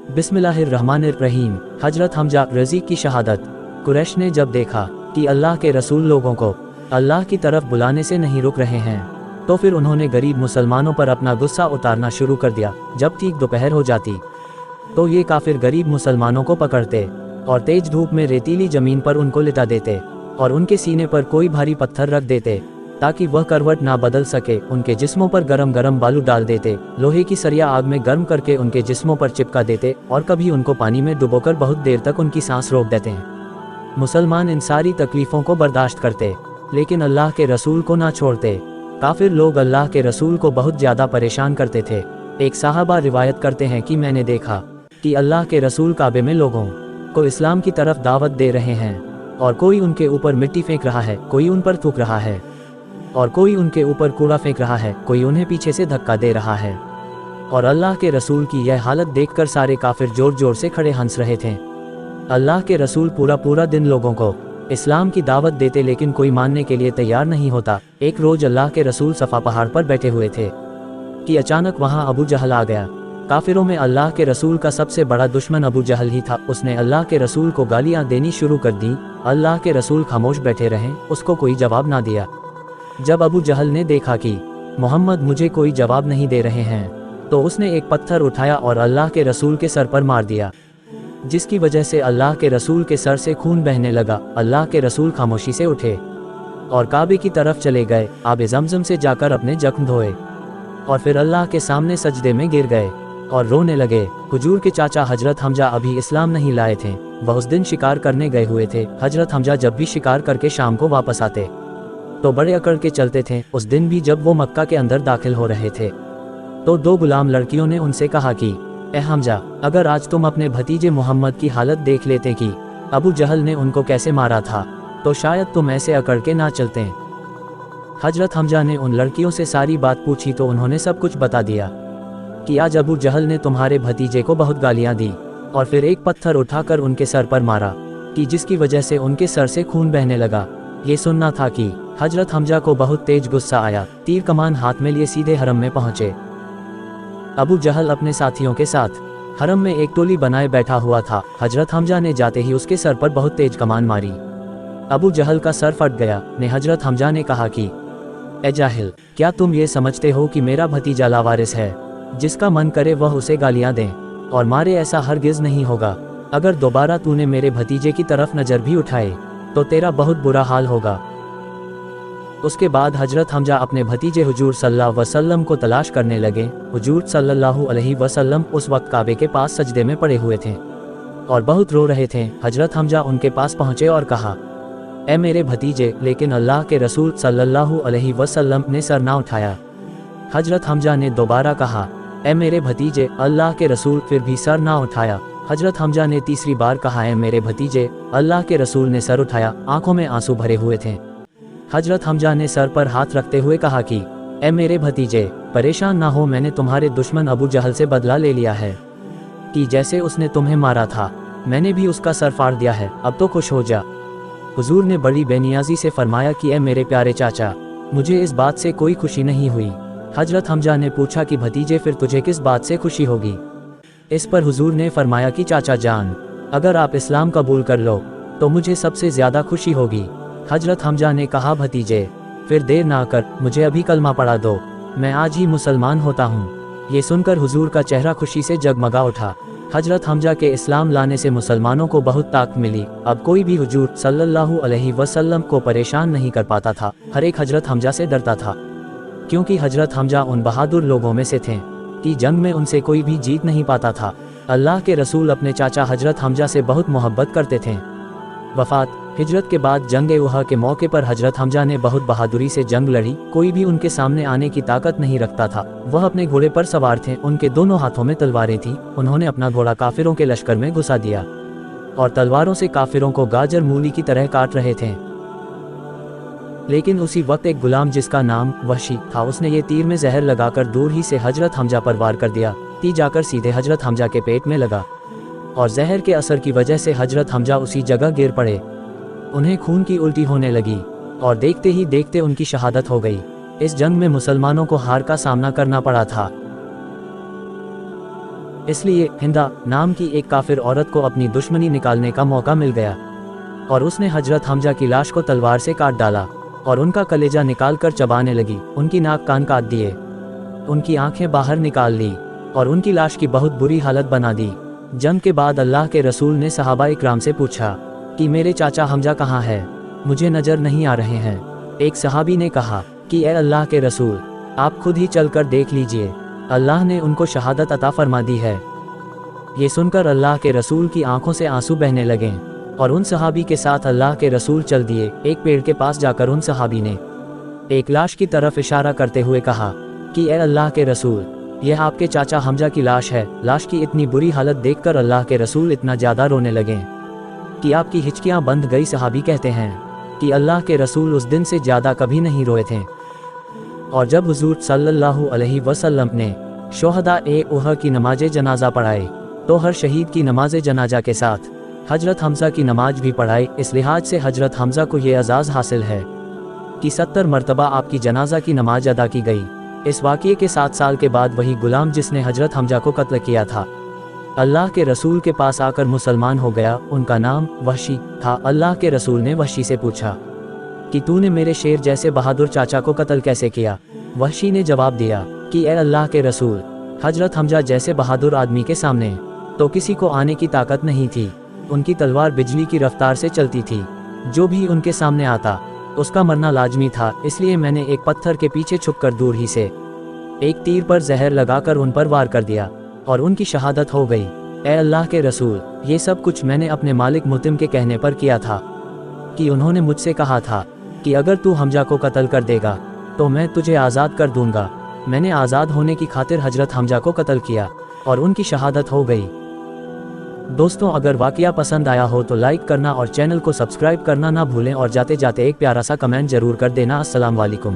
बिस्मिल्लाहिर्रहमानिर्रहीम। हजरत हमजा रज़ी की शहादत। कुरैश ने जब देखा कि अल्लाह के रसूल लोगों को अल्लाह की तरफ बुलाने से नहीं रुक रहे हैं, तो फिर उन्होंने गरीब मुसलमानों पर अपना गुस्सा उतारना शुरू कर दिया। जब ठीक दोपहर हो जाती तो ये काफिर गरीब मुसलमानों को पकड़ते और तेज धूप में रेतीली जमीन पर उनको लिटा देते और उनके सीने पर कोई भारी पत्थर रख देते ताकि वह करवट ना बदल सके। उनके जिस्मों पर गरम गरम बालू डाल देते, लोहे की सरिया आग में गर्म करके उनके जिस्मों पर चिपका देते और कभी उनको पानी में डुबोकर बहुत देर तक उनकी सांस रोक देते हैं। मुसलमान इन सारी तकलीफ़ों को बर्दाश्त करते, लेकिन अल्लाह के रसूल को ना छोड़ते। काफिर लोग अल्लाह के रसूल को बहुत ज़्यादा परेशान करते थे। एक साहबा रिवायत करते हैं कि मैंने देखा कि अल्लाह के रसूल काबे में लोगों को इस्लाम की तरफ दावत दे रहे हैं और कोई उनके ऊपर मिट्टी फेंक रहा है, कोई उन पर थूक रहा है और कोई उनके ऊपर कूड़ा फेंक रहा है, कोई उन्हें पीछे से धक्का दे रहा है। और अल्लाह के रसूल की यह हालत देखकर सारे काफिर जोर जोर से खड़े हंस रहे थे। अल्लाह के रसूल पूरा दिन लोगों को इस्लाम की दावत देते, लेकिन कोई मानने के लिए तैयार नहीं होता। एक रोज अल्लाह के रसूल सफ़ा पहाड़ पर बैठे हुए थे कि अचानक वहां अबू जहल आ गया। काफिरों में अल्लाह के रसूल का सबसे बड़ा दुश्मन अबू जहल ही था। उसने अल्लाह के रसूल को गालियां देनी शुरू कर दी। अल्लाह के रसूल खामोश बैठे रहे, उसको कोई जवाब ना दिया। जब अबू जहल ने देखा कि मोहम्मद मुझे कोई जवाब नहीं दे रहे हैं, तो उसने एक पत्थर उठाया और अल्लाह के रसूल के सर पर मार दिया, जिसकी वजह से अल्लाह के रसूल के सर से खून बहने लगा। अल्लाह के रसूल खामोशी से उठे और काबे की तरफ चले गए। आबे ज़मज़म से जाकर अपने जख्म धोए और फिर अल्लाह के सामने सजदे में गिर गए और रोने लगे। हुजूर के चाचा हजरत हमजा अभी इस्लाम नहीं लाए थे, वह उस दिन शिकार करने गए हुए थे। हजरत हमजा जब भी शिकार करके शाम को वापस आते तो बड़े अकड़ के चलते थे। उस दिन भी जब वो मक्का के अंदर दाखिल हो रहे थे तो दो गुलाम लड़कियों ने उनसे कहा कि ए हमजा, अगर आज तुम अपने भतीजे मोहम्मद की हालत देख लेते कि अबू जहल ने उनको कैसे मारा था, तो शायद तुम ऐसे अकड़ के ना चलते। हजरत हमजा ने उन लड़कियों से सारी बात पूछी तो उन्होंने सब कुछ बता दिया कि आज अबू जहल ने तुम्हारे भतीजे को बहुत गालियां दी और फिर एक पत्थर उठाकर उनके सर पर मारा कि जिसकी वजह से उनके सर से खून बहने लगा। ये सुनना था कि हजरत हमजा को बहुत तेज गुस्सा आया। तीर कमान हाथ में लिए सीधे हरम में पहुंचे। अबू जहल अपने साथियों के साथ हरम में एक टोली बनाए बैठा हुआ था। हजरत हमजा ने जाते ही उसके सर पर बहुत तेज कमान मारी। अबू जहल का सर फट गया। हजरत हमजा ने कहा कि ए जाहिल, क्या तुम ये समझते हो कि मेरा भतीजा लावारिस है, जिसका मन करे वह उसे गालियां दे और मारे? ऐसा हरगिज नहीं होगा। अगर दोबारा तूने मेरे भतीजे की तरफ नजर भी उठाए तो तेरा बहुत बुरा हाल होगा। उसके बाद हजरत हमजा अपने भतीजे हुजूर सल्लल्लाहु अलैहि वसल्लम को तलाश करने लगे। हुजूर सल्लल्लाहु अलैहि वसल्लम उस वक्त काबे के पास सजदे में पड़े हुए थे और बहुत रो रहे थे। हजरत हमजा उनके पास पहुंचे और कहा, ए मेरे भतीजे, लेकिन अल्लाह के रसूल सल्लल्लाहु अलैहि वसल्लम ने सर ना उठाया। हजरत हमजा ने दोबारा कहा, ए मेरे भतीजे, अल्लाह के रसूल, फिर भी सर ना उठाया। हजरत हमजा ने तीसरी बार कहा, ए मेरे भतीजे, अल्लाह के रसूल ने सर उठाया। आंखों में आंसू भरे हुए थे। हजरत हमजा ने सर पर हाथ रखते हुए कहा कि ए मेरे भतीजे, परेशान ना हो, मैंने तुम्हारे दुश्मन अबू जहल से बदला ले लिया है कि जैसे उसने तुम्हें मारा था, मैंने भी उसका सर फाड़ दिया है। अब तो खुश हो जा। हुजूर ने बड़ी बेनियाजी से फरमाया कि ए मेरे प्यारे चाचा, मुझे इस बात से कोई खुशी नहीं हुई। हजरत हमजा ने पूछा कि भतीजे, फिर तुझे किस बात से खुशी होगी? इस पर हुजूर ने फरमाया कि चाचा जान, अगर आप इस्लाम कबूल कर लो तो मुझे सबसे ज़्यादा खुशी होगी। हजरत हमजा ने कहा, भतीजे, फिर देर ना कर, मुझे अभी कलमा पढ़ा दो, मैं आज ही मुसलमान होता हूँ। ये सुनकर हुजूर का चेहरा खुशी से जगमगा उठा। हजरत हमजा के इस्लाम लाने से मुसलमानों को बहुत ताकत मिली। अब कोई भी हुजूर सल्लल्लाहु अलैहि वसल्लम को परेशान नहीं कर पाता था। हर एक हजरत हमजा से डरता था, क्योंकि हजरत हमजा उन बहादुर लोगों में से थे कि जंग में उनसे कोई भी जीत नहीं पाता था। अल्लाह के रसूल अपने चाचा हजरत हमजा से बहुत मोहब्बत करते थे। वफात हिजरत के बाद जंग उहद के मौके पर हजरत हमजा ने बहुत बहादुरी से जंग लड़ी। कोई भी उनके सामने आने की ताकत नहीं रखता था। वह अपने घोड़े पर सवार थे, उनके दोनों हाथों में तलवारें थीं। उन्होंने अपना घोड़ा काफिरों के लश्कर में घुसा दिया और तलवारों से काफिरों को गाजर मूली की तरह काट रहे थे। लेकिन उसी वक्त एक गुलाम जिसका नाम वहशी था, उसने ये तीर में जहर लगाकर दूर ही से हजरत हमजा पर वार कर दिया। तीर जाकर सीधे हजरत हमजा के पेट में लगा और जहर के असर की वजह से हजरत हमजा उसी जगह गिर पड़े। उन्हें खून की उल्टी होने लगी और देखते ही देखते उनकी शहादत हो गई। इस जंग में मुसलमानों को हार का सामना करना पड़ा था। इसलिए हिंदा नाम की एक काफिर औरत को अपनी दुश्मनी निकालने का मौका मिल गया और उसने हजरत हमजा की लाश को तलवार से काट डाला और उनका कलेजा निकाल कर चबाने लगी, उनकी नाक कान काट दिए, उनकी आंखें बाहर निकाल ली और उनकी लाश की बहुत बुरी हालत बना दी। जंग के बाद अल्लाह के रसूल ने सहाबा इकराम से पूछा कि मेरे चाचा हमजा कहाँ है, मुझे नजर नहीं आ रहे हैं। एक सहाबी ने कहा कि ए अल्लाह के रसूल, आप खुद ही चलकर देख लीजिए, अल्लाह ने उनको शहादत अता फरमा दी है। ये सुनकर अल्लाह के रसूल की आंखों से आंसू बहने लगे और उन सहाबी के साथ अल्लाह के रसूल चल दिए। एक पेड़ के पास जाकर उन सहाबी ने एक लाश की तरफ इशारा करते हुए कहा कि ए अल्लाह के रसूल, यह आपके चाचा हमजा की लाश है। लाश की इतनी बुरी हालत देखकर अल्लाह के रसूल इतना ज़्यादा रोने लगे कि आपकी हिचकियाँ बंध गई। सहाबी कहते हैं कि अल्लाह के रसूल उस दिन से ज़्यादा कभी नहीं रोए थे। और जब हुजूर सल्लल्लाहु अलैहि वसल्लम ने शोहदा ए उहद की नमाज जनाजा पढ़ाए तो हर शहीद की नमाज जनाजा के साथ हजरत हमजा की नमाज भी पढ़ाई। इस लिहाज से हजरत हमजा को ये एजाज़ हासिल है कि 70 मरतबा आपकी जनाजा की नमाज अदा की गई। इस वाक़ये के 7 साल के बाद वही गुलाम जिसने हजरत हमजा को कत्ल किया था अल्लाह के रसूल के पास आकर मुसलमान हो गया। उनका नाम वहशी था। अल्लाह के रसूल ने वहशी से पूछा कि तूने मेरे शेर जैसे बहादुर चाचा को कत्ल कैसे किया। वहशी ने जवाब दिया कि ए अल्लाह के रसूल, हजरत हमजा जैसे बहादुर आदमी के सामने तो किसी को आने की ताकत नहीं थी। उनकी तलवार बिजली की रफ्तार से चलती थी, जो भी उनके सामने आता उसका मरना लाजमी था। इसलिए मैंने एक पत्थर के पीछे छुपकर दूर ही से एक तीर पर जहर लगाकर उन पर वार कर दिया और उनकी शहादत हो गई। ए अल्लाह के रसूल, ये सब कुछ मैंने अपने मालिक मुतिम के कहने पर किया था कि उन्होंने मुझसे कहा था कि अगर तू हमजा को कत्ल कर देगा तो मैं तुझे आज़ाद कर दूंगा। मैंने आज़ाद होने की खातिर हजरत हमजा को कत्ल किया और उनकी शहादत हो गई। दोस्तों, अगर वाक़या पसंद आया हो तो लाइक करना और चैनल को सब्सक्राइब करना ना भूलें और जाते जाते एक प्यारा सा कमेंट ज़रूर कर देना। अस्सलाम वालेकुम।